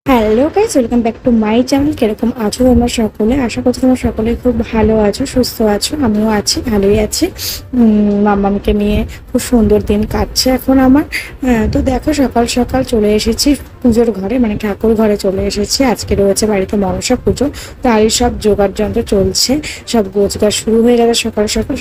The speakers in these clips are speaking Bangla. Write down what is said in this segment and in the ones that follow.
Hello guys, welcome back to my channel. কিরকম আছো তোমরা সকলে? আশা করছি তোমরা সকলে খুব ভালো আছো, সুস্থ আছো। আমিও আছি, ভালোই আছি। মাম্মামকে নিয়ে খুব সুন্দর দিন কাটছে এখন আমার। তো দেখো, সকাল সকাল চলে এসেছি পুজোর ঘরে, মানে ঠাকুর ঘরে চলে এসেছি। আজকে রয়েছে বাড়িতে মনসা পুজো, তারই সব জোগাড় যন্ত্র চলছে, সব গোছগাছ শুরু হয়ে গেছে।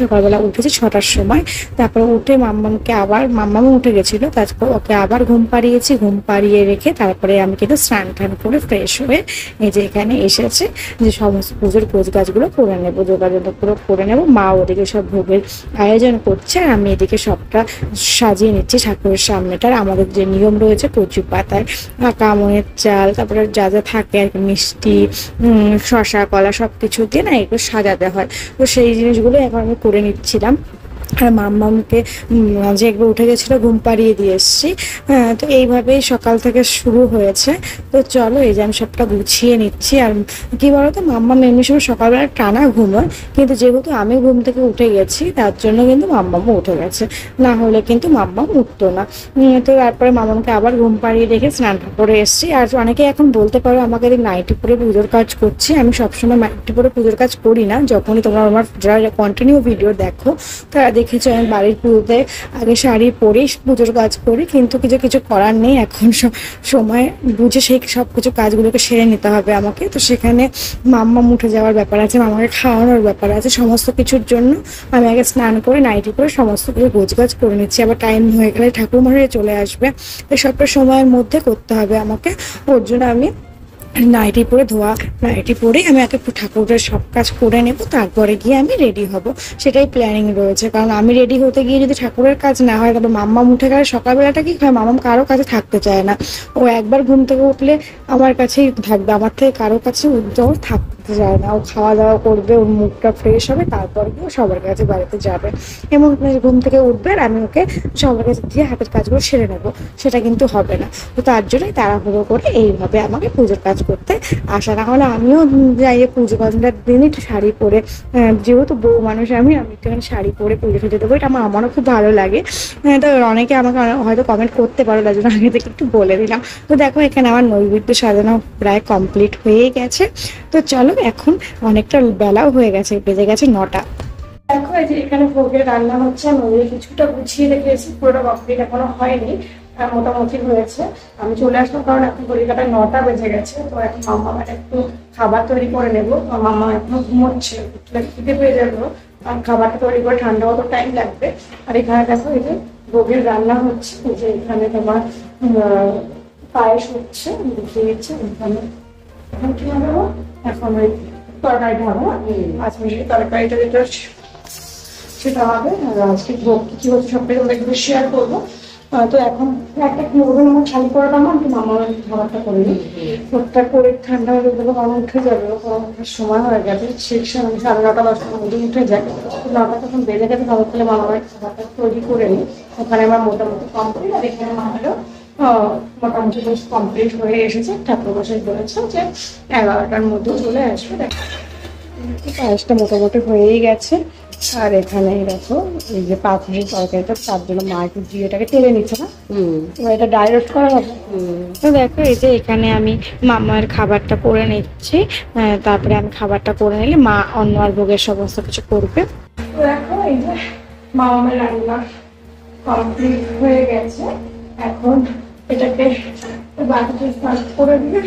সকালবেলা উঠেছি 6টার সময়। তারপরে উঠে মাম্মামও উঠে গেছিলো, তারপর ওকে আবার ঘুম পাড়িয়েছি। ঘুম পাড়িয়ে রেখে তারপরে আমি কিন্তু স্নান টান করে ফ্রেশ হয়ে এই যে এখানে এসেছে, যে সমস্ত পুজোর গোছগাছগুলো করে নেবো, যোগাযোগ পুরো করে নেবো। মা ওদিকে সব ভোগের আয়োজন করছে, আর আমি এদিকে সবটা সাজিয়ে নিচ্ছি ঠাকুরের সামনেটার। আমাদের যে নিয়ম রয়েছে, কচু পাতায় কামনের চাল, তারপরে যা যা থাকে আর কি, মিষ্টি, শশা, কলা সব কিছু দিয়ে না এগুলো সাজাতে হয়। তো সেই জিনিসগুলো এখন আমি করে নিচ্ছিলাম। আর মাম্মামকে যে একবার উঠে গেছিলো, ঘুম পাড়িয়ে দিয়ে এসেছি। তো এইভাবেই সকাল থেকে শুরু হয়েছে। তো চলো, এই যে আমি সবটা গুছিয়ে নিচ্ছি। আর কি বলতো, মাম্মাম এমনি সময় সকালবেলা টানা ঘুমোয়, কিন্তু যেহেতু আমি ঘুম থেকে উঠে গেছি তার জন্য কিন্তু মাম্মামও উঠে গেছে, না হলে কিন্তু মাম্মাম উঠতো না। তো তারপরে মাম্মামকে আবার ঘুম পাড়িয়ে রেখে স্নান করে এসেছি। আর অনেকে এখন বলতে পারো আমাকে নাইটি পরে পুজোর কাজ করছি। আমি সবসময় নাইটি পরে পুজোর কাজ করি না। যখনই তোমরা আমার যারা কন্টিনিউ ভিডিও দেখো তারা দেখেছো আমি বাড়ির পুজোতে আগে শাড়ি পরেই পুজোর কাজ করি, কিন্তু কিছু করার নেই। এখন সময় বুঝে সেই সব কিছু কাজগুলোকে সেরে নিতে হবে আমাকে। তো সেখানে মাম্মাম উঠে যাওয়ার ব্যাপার আছে, মামাকে খাওয়ানোর ব্যাপার আছে, সমস্ত কিছুর জন্য আমি আগে স্নান করে নাইটি করে সমস্ত কিছু গোছগাছ করে নিচ্ছি। আবার টাইম হয়ে গেলে ঠাকুরমশাই চলে আসবে, তো সবটা সময়ের মধ্যে করতে হবে আমাকে। ওর জন্য আমি নাইটি পরেই আমি আগে ঠাকুরের সব কাজ করে নেব, তারপরে গিয়ে আমি রেডি হব। সেটাই প্ল্যানিং রয়েছে। কারণ আমি রেডি হতে গিয়ে যদি ঠাকুরের কাজ না হয়, তারপর মাম্মাম উঠে গেলে সকালবেলাটা কি হয়, মাম্মাম কারো কাছে থাকতে চায় না। ও একবার ঘুম থেকে উঠলে আমার কাছেই থাকবে, আমার থেকে কারো কাছে উজ্জ্বল থাকতে যায় না। ও খাওয়া দাওয়া করবে, ওর মুখটা ফ্রেশ হবে, তারপর গিয়ে সবার কাছে বাড়িতে যাবে। এমন ঘুম থেকে উঠবে আর আমি ওকে সবার কাছে দিয়ে হাতের কাজগুলো সেরে নেবো, সেটা কিন্তু হবে না। তো তার জন্যই তাড়াহুড়ো করে এইভাবে আমাকে পুজোর কাজ করতে আসা। না হলে আমিও যাই পুজো করার দিনই শাড়ি পরে, যেহেতু বউ মানুষ আমি একটুখানি শাড়ি পরে পুজো টুজো দেবো, এটা আমারও খুব ভালো লাগে। তো অনেকে আমাকে হয়তো কমেন্ট করতে পারো, তার জন্য আগে থেকে একটু বলে দিলাম। তো দেখো, এখানে আমার নৈবেদ্য সাজানো প্রায় কমপ্লিট হয়ে গেছে। তো চলো, এখন অনেকটা বেলাও হয়ে গেছে, বেজে গেছে 9টা। দেখো, এই যে এখানে ভোগের রান্না হচ্ছে। আমি কিছুটা গুছিয়ে রেখেছি, পুরোটা কমপ্লিট এখনো হয়নি, মোটামুটি হয়েছে। আমি চলে আসলাম কারণ এখন ঘড়িকাটা 9টা বেজে গেছে। তো এখন মাম্মামের একটু খাবার তৈরি করে নেবো। মাম্মা এখনো ঘুমোচ্ছে, খিদে পেয়ে যাবো। আর খাবারটা তৈরি করে ঠান্ডা হতে টাইম লাগবে। আর এখানে দেখো, এই যে ভোগের রান্না হচ্ছে, যে এখানে তোমার পায়েস হচ্ছে, দেখিয়ে দিচ্ছে। এখন কি হবে, এখন ওই তরকারিটা হবে, পাঁচ মিনিটের তরকারিটা যেটা সেটা হবে। আর আজকে ভোগ কি হচ্ছে সবটাই আমরা একটু শেয়ার করবো। তো এখন একটা কি ওদের আমার খালি করে দাম, আমি মামা খাবারটা করে নিই। ভোগটা করে ঠান্ডা হয়ে গেলে মামা উঠে যাবে, ওঠার সময় হয়ে গেছে। সেই সময় 9:30 10টার মধ্যে উঠে যায়। 9টা তখন বেজে গেছে, ভালো করে মামার খাবারটা তৈরি করে নিই। ওখানে আমার মোটামুটি কমপ্লিট। আর এখানে মামারও মোটামুটি বেশ কমপ্লিট হয়ে এসেছে। ঠাকুর বসে বলেছে যে 11টার মধ্যে চলে আসবে। দেখো, পায়েসটা মোটামুটি হয়েই গেছে। আর এখানে দেখো, এই যে পাঁচমিনিট তরকারিটা, তার জন্য মা একটু জিরেটাকে টেনে নিচ্ছে না, এবার এটা ডাইরেক্ট করা হবে। তো দেখো, এই যে এখানে আমি মামার খাবারটা করে নিচ্ছি। তারপরে আমি খাবারটা করে নিলে মা অন্য আর ভোগের সমস্ত কিছু করবে। তো দেখো, এই যে মামার রান্না কমপ্লিট হয়ে গেছে। এখন এটাকে বাটিতে সার্ভ করে দিয়ে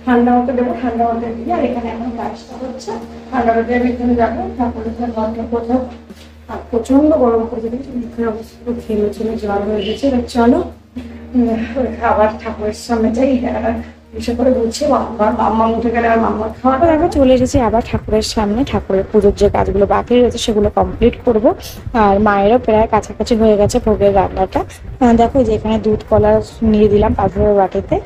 ঠান্ডা হতে দেবো। ঠান্ডা হতে দিয়ে, আর এখানে এখন কাজটা হচ্ছে। ঠান্ডা হতে আমি এখানে যাবো ঠাকুরের ঘরটা কোথাও। আর প্রচন্ড গরম করে দিয়েছি, মুখের অবস্থা খেলে ছিল, জ্বর হয়ে গেছে। এবার চলো আবার ঠাকুরের সামনে যাই, এসে করে গুছিয়ে মাম্মা উঠে গেলে আর মাম্মার খাওয়াটা দেখো চলে এসেছি আবার ঠাকুরের সামনে। ঠাকুরের পুজোর যে কাজগুলো বাকি রয়েছে সেগুলো কমপ্লিট করব। আর মায়েরও প্রায় কাছাকাছি হয়ে গেছে ভোগের রান্নাটা। দেখো, যে এখানে দুধ কলা নিয়ে দিলাম পাথরের বাটিতে,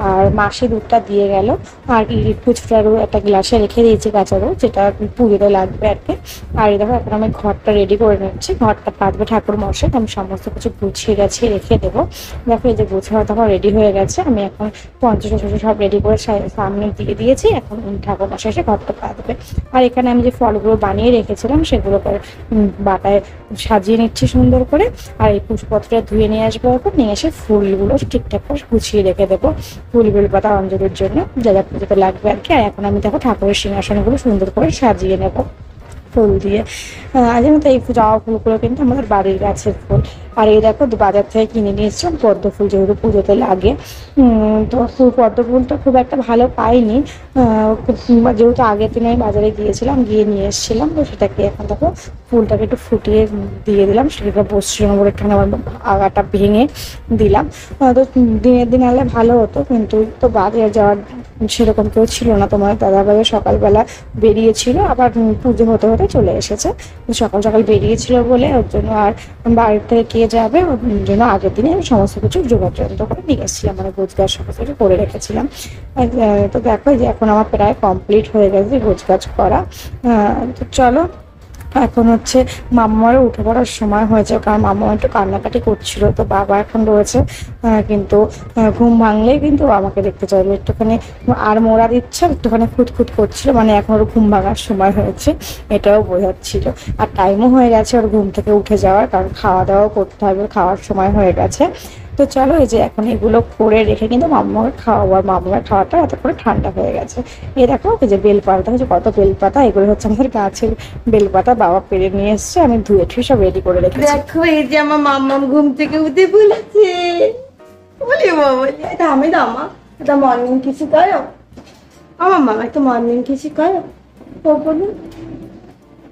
আর মাসি দুধটা দিয়ে গেল। আর ফুচফুটারও একটা গ্লাসে রেখে দিয়েছি কাঁচারও, যেটা পুজোতে লাগবে আর কি। আর এই দেখো, এখন আমি ঘরটা রেডি করে নিচ্ছি। ঘরটা পাতবে ঠাকুর মশাই, আমি সমস্ত কিছু গুছিয়ে গাছিয়ে রেখে দেবো। দেখো, এই যে গুছানো তখন রেডি হয়ে গেছে। আমি এখন পঞ্চাশ সব রেডি করে সামনে দিয়ে দিয়েছি। এখন ঠাকুর মশাই এসে ঘরটা পাতবে। আর এখানে আমি যে ফলগুলো বানিয়ে রেখেছিলাম সেগুলো বাটায় সাজিয়ে নিচ্ছি সুন্দর করে। আর এই পুষ্পত্রটা ধুয়ে নিয়ে আসবো, এখন নিয়ে এসে ফুলগুলো ঠিকঠাক করে গুছিয়ে রেখে দেবো। ফুল বেলপাতা অঞ্জলির জন্য যা যা পুজোতে লাগবে আর কি। আর এখন আমি দেখো ঠাকুরের সিংহাসনগুলো সুন্দর করে সাজিয়ে নেবো ফুল দিয়ে। জানো তো এই জবা ফুলগুলো কিন্তু আমাদের বাড়ির গাছের ফুল। আর এই দেখো বাজার থেকে কিনে নিয়ে এসছিলাম পদ্ম ফুল, যেহেতু পুজোতে লাগে। তো পদ্ম ফুলটা খুব একটা ভালো পাইনি, যেহেতু আগের দিনে আমি বাজারে গিয়েছিলাম, গিয়ে নিয়ে এসেছিলাম। তো সেটাকে এখন দেখো ফুলটাকে একটু ফুটিয়ে দিয়ে দিলাম, সেটাকে বসছিল বলে একটু আমার আগাটা ভেঙে দিলাম। তো দিনের দিন আনলে ভালো হতো, কিন্তু তো বাজারে যাওয়ার সেরকম কেউ ছিল না। তোমার দাদাভাইও সকালবেলা বেরিয়েছিল, আবার পুজো হতে হতে চলে এসেছে। সকাল সকাল বেরিয়েছিল বলে ওর জন্য আর বাড়ির থেকে কে যাবে, ওর জন্য আগের দিনে আমি সমস্ত কিছু যোগাযোগ করে নিয়ে এসেছিলাম, মানে গোছগাছ সমস্ত কিছু করে রেখেছিলাম। তো দেখো যে এখন আমার প্রায় কমপ্লিট হয়ে গেছে গোছগাছ করা। তো চলো এখন হচ্ছে মাম্মারও উঠে পড়ার সময় হয়েছে, কারণ মাম্মা একটু কান্নাকাটি করছিল। তো বাবা এখন রয়েছে, কিন্তু ঘুম ভাঙলেই কিন্তু আমাকে দেখতে চাইলো, একটুখানি আর মোড়া দিচ্ছে, একটুখানি খুঁতখুত করছিল, মানে এখন ওর ঘুম ভাঙার সময় হয়েছে এটাও বোঝাচ্ছিল। আর টাইমও হয়ে গেছে ওর ঘুম থেকে উঠে যাওয়ার, কারণ খাওয়া দাওয়াও করতে হবে, খাওয়ার সময় হয়ে গেছে। তো চলো এই যে এখন এগুলো করে রেখে কিন্তু মাম্মাকে খাওয়াবার, মাম্মার খাওয়াটা এত করে ঠান্ডা হয়ে গেছে। এই দেখো এই যে বেলপাতা হচ্ছে, কত বেলপাতা, এগুলো হচ্ছে আমাদের গাছের বেলপাতা, বাবা পেরে নিয়ে এসছে, আমি ধুয়ে ঠুয়ে সব রেডি করে রেখেছি। দেখো এই যে আমার মাম্মাম ঘুম থেকে উঠে বলেছে, বলি বাবা এটা আমি দামা এটা মর্নিং কিছু করো, আমার মামা একটা মর্নিং কিছু করো, ও বলুন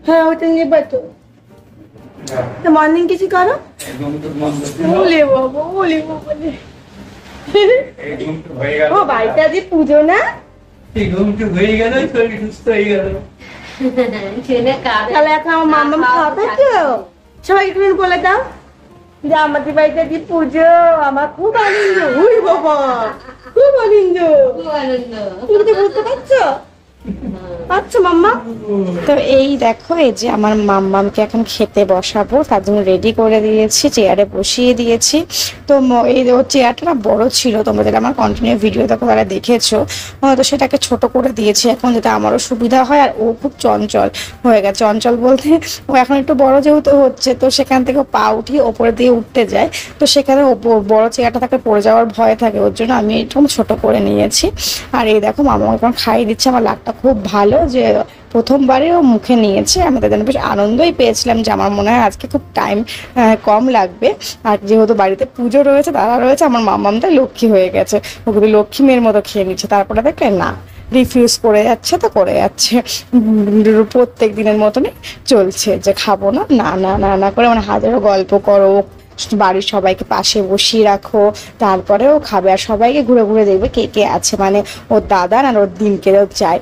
হ্যাঁ ওটা নিয়ে বাতো মর্নিং কিছু করো, বলে বাবা বলি বাবা ও বাড়িতে আজ পুজো না, হয়ে গেল, শরীর সুস্থ হয়ে গেল। তাহলে এখন আমার মাম্মাম খাবে তো, সবাই একটু বলে দাও যে আমাদের বাড়িতে আজ পুজো, আমার খুব আনন্দ। উই বাবা খুব আনন্দ, তুমি তো বুঝতে পারছো? আচ্ছা মাম্মা। তো এই দেখো এই যে আমার মাম্মামকে এখন খেতে বসাবো, তার জন্য রেডি করে দিয়েছি, চেয়ারে বসিয়ে দিয়েছি। তো এই ওর চেয়ারটা না বড় ছিল, তোমরা যেটা আমার কন্টিনিউ ভিডিও দেখো তারা দেখেছো। তো সেটাকে ছোট করে দিয়েছি এখন, যাতে আমারও সুবিধা হয়। আর ও খুব চঞ্চল হয়ে গেছে, চঞ্চল বলতে ও এখন একটু বড় যেহেতু হচ্ছে, তো সেখান থেকে পা উঠিয়ে ওপরে দিয়ে উঠতে যায়, তো সেখানে বড় চেয়ারটা তাকে পড়ে যাওয়ার ভয় থাকে, ওর জন্য আমি একটু ছোট করে নিয়েছি। আর এই দেখো মামা এখন খাইয়ে দিচ্ছে, আমার লাগটা খুব ভালো যে প্রথমবারে ও মুখে নিয়েছে। আমি তাদের বেশ আনন্দই পেয়েছিলাম যে আমার মনে হয় আজকে খুব টাইম কম লাগবে। আর যেহেতু বাড়িতে পুজো রয়েছে, তারা রয়েছে, আমার মামামটা লক্ষ্মী হয়ে গেছে, ওগুলো লক্ষ্মী মেয়ের মতো খেয়ে নিচ্ছে। তারপরে দেখলে না রিফিউজ করে যাচ্ছে, তো করে যাচ্ছে প্রত্যেক দিনের মতনই চলছে, যে খাবো না না না না না করে, মানে হাজারো গল্প করো, বাড়ির সবাইকে পাশে বসিয়ে রাখো, তারপরেও খাবে। আর সবাইকে ঘুরে ঘুরে দেখবে কে কে আছে, মানে ওর দাদা আর ওর দিনকেও চায়,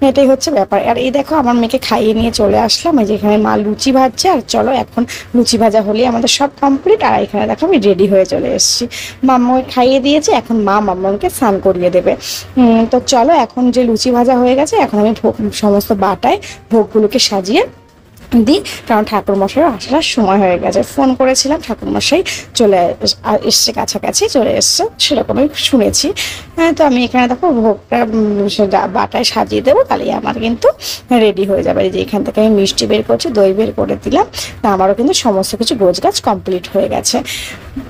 এটাই হচ্ছে ব্যাপার। আর এই দেখো আমার মেয়েকে খাইয়ে নিয়ে চলে আসলাম, এই যেখানে মা লুচি ভাজছে। আর চলো এখন লুচি ভাজা হলেই আমাদের সব কমপ্লিট। আর এখানে দেখো আমি রেডি হয়ে চলে এসেছি, মাম্মাকে খাইয়ে দিয়েছে, এখন মা মাম্মাকে স্নান করিয়ে দেবে। তো চলো এখন যে লুচি ভাজা হয়ে গেছে, এখন আমি ভোগ সমস্ত বাটায় ভোগগুলোকে সাজিয়ে দিই, কারণ ঠাকুরমশাই আসার সময় হয়ে গেছে। ফোন করেছিলাম, ঠাকুরমশাই চলে এসছে, কাছাকাছি চলে এসছে, সেরকমই শুনেছি। তো আমি এখানে দেখো ভোগটা বাটায় সাজিয়ে দেবো, তাহলেই আমার কিন্তু রেডি হয়ে যাবে। যে এখান থেকে আমি মিষ্টি বের করছি, দই বের করে দিলাম, তা আমারও কিন্তু সমস্ত কিছু গোছগাছ কমপ্লিট হয়ে গেছে।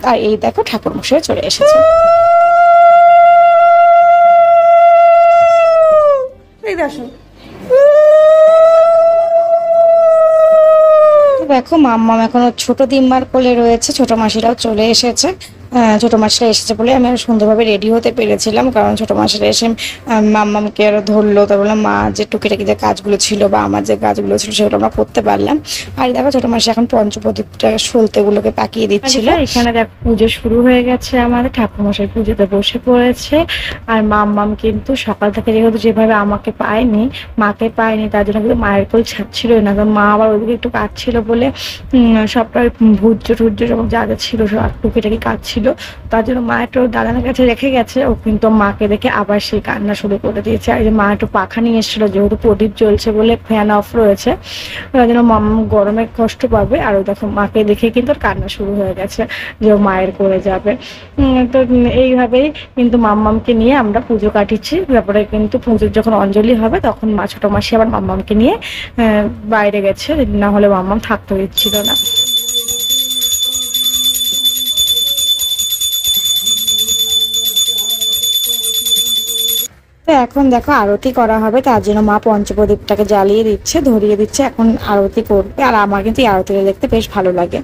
আর এই দেখো ঠাকুরমশাই চলে এসেছে। এই দেখো দেখো মাম্মাম এখন ছোট দিম্মার কোলে রয়েছে, ছোট মাসিরাও চলে এসেছে। ছোট মাসিরা এসেছে বলে আমি আরো সুন্দরভাবে রেডি হতে পেরেছিলাম, কারণ ছোট মাসিরা এসে মাম্মামকে আরো ধরলো, তার বললাম মা যে টুকিটাকি যে কাজগুলো ছিল বা আমার যে কাজগুলো ছিল সেগুলো আমরা করতে পারলাম। আর দেখো ছোট মাসি এখন পঞ্চপ্রদীপটা সলতেগুলোকে পাকিয়ে দিচ্ছিল। এখানে দেখো পুজো শুরু হয়ে গেছে, আমাদের ঠাকুরমশাই পুজোতে বসে পড়েছে। আর মাম্মাম কিন্তু সকাল থেকে যেহেতু যেভাবে আমাকে পায়নি, মাকে পায়নি, তার জন্য কিন্তু মায়ের কোল ছাড়ছিল না। তো মা আবার ওইদিকে একটু কাজ ছিল বলে সবটা ভুজ্য টুজ্য সব যা যা ছিল সব টুকিটাকি কাজ ছিল, তার জন্য মা একটু দাদানের কাছে রেখে গেছে। ও কিন্তু মাকে দেখে আবার সেই কান্না শুরু করে দিয়েছে। আর যে মা একটু পাখা নিয়ে এসেছিলো, যেহেতু প্রদীপ জ্বলছে বলে ফ্যান অফ রয়েছে, তার জন্য মাম্মা গরমে কষ্ট পাবে। আর ওই দেখো মাকে দেখে কিন্তু কান্না শুরু হয়ে গেছে যে ও মায়ের করে যাবে। তো এইভাবেই কিন্তু মাম্মামকে নিয়ে আমরা পুজো কাটিয়েছি। তারপরে কিন্তু পুজোর যখন অঞ্জলি হবে তখন মা ছোট মাসি আবার মাম্মামকে নিয়ে বাইরে গেছে, না হলে মাম্মাম থাকতে দিচ্ছিল না। তো এখন দেখো আরতি করা হবে, তার জন্য মা পঞ্চপ্রদীপটাকে জ্বালিয়ে দিচ্ছে, ধরিয়ে দিচ্ছে, এখন আরতি করবে। আর আমার কিন্তু এই আরতিটা দেখতে বেশ ভালো লাগে।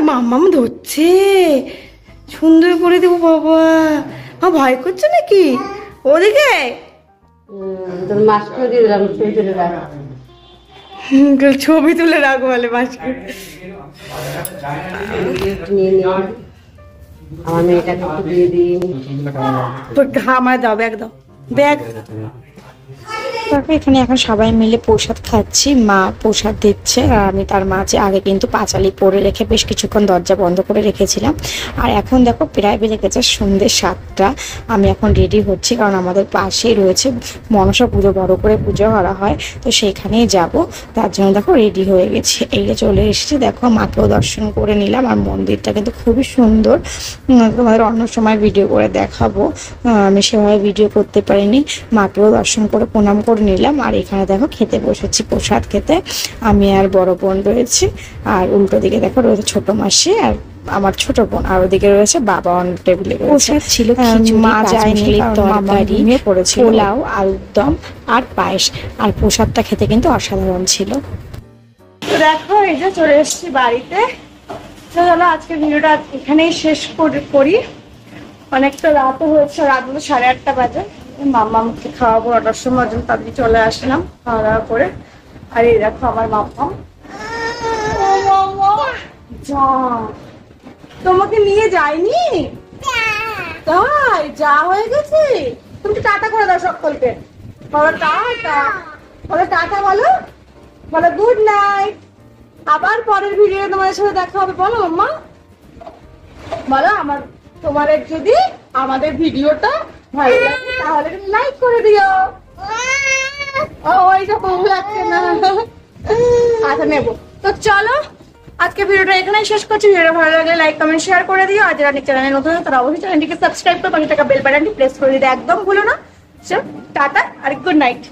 মাম্মাম ধরছে, সুন্দর করে দেবো বাবা। ভয় করছে নাকি? ওদিকে তোর মাস্ক দিয়ে দিলাম, ছবি তুলে রাখ। ছবি তুলে রাখো বলে মাস্ক নিয়ে নিয়ে আমার মেয়েটাকে একটু দিয়ে দিন। আমার দাও, ব্যাগ দাও, ব্যাগ। তারপর এখানে এখন সবাই মিলে প্রসাদ খাচ্ছি, মা প্রসাদ দিচ্ছে আর আমি তার মাঝে আগে কিন্তু পাঁচালি পরে রেখে বেশ কিছুক্ষণ দরজা বন্ধ করে রেখেছিলাম। আর এখন দেখো প্রায় বেজে গেছে সন্ধ্যে 7টা। আমি এখন রেডি হচ্ছি, কারণ আমাদের পাশেই রয়েছে মনসা পুজো, বড় করে পুজো করা হয়, তো সেইখানেই যাব। তার জন্য দেখো রেডি হয়ে গেছি, এই যে চলে এসেছি। দেখো মাকেও দর্শন করে নিলাম, আর মন্দিরটা কিন্তু খুবই সুন্দর। তোমাদের অন্য সময় ভিডিও করে দেখাবো, আমি সেভাবে ভিডিও করতে পারিনি। মাকেও দর্শন করে প্রণাম করে নিলাম। আর এখানে দেখো খেতে বসেছি প্রসাদ খেতে, আমি আর বড় বোন রয়েছি, আর উল্টো দিকে দেখো রয়েছে ছোট মাসি আর আমার ছোট বোন, আর ওদিকে রয়েছে বাবা অন টেবিলে। প্রসাদ ছিল মা যায়নি, তরকারি, পোলাও, আলুর দম আর পায়েস, আর প্রসাদটা খেতে কিন্তু অসাধারণ ছিল। তো দেখো এই যে চলে এসেছি বাড়িতে। তো চলো আজকের ভিডিওটা এখানেই শেষ করি। অনেকটা রাতও হয়েছে, রাত হলো 8:30 বাজে। মাম্মামকে খাওয়াবো 8টার সময়, জন্য তাড়াতাড়ি চলে আসলাম খাওয়া দাওয়া করে। আর এই দেখো আমার মাম্মাম, যা তোমাকে নিয়ে যাইনি তাই যা হয়ে গেছে। তুমি তো টাটা করে দাও সকলকে, বলো টাটা, বলো টাটা, বলো বলো গুড নাইট। আবার পরের ভিডিও তোমাদের সাথে দেখা হবে, বলো মাম্মা, বলো তোমাদের যদি আমাদের ভিডিওটা ভালো লাগে তাহলে লাইক করে দিও। ওইটা ভালো লাগছে না, আচ্ছা নেবো। তো চলো আজকে ভিডিওটা এখানেই শেষ করছি। ভিডিওটা ভালো লাগলে লাইক কমেন্ট শেয়ার করে দিও, আর যারা চ্যানেলে নতুন তারা অবশ্যই চ্যানেলটিকে সাবস্ক্রাইব করে পাশে থাকা বেল বাটনটি প্রেস করে দিতে একদম ভুলো না। টাটা আর গুড নাইট।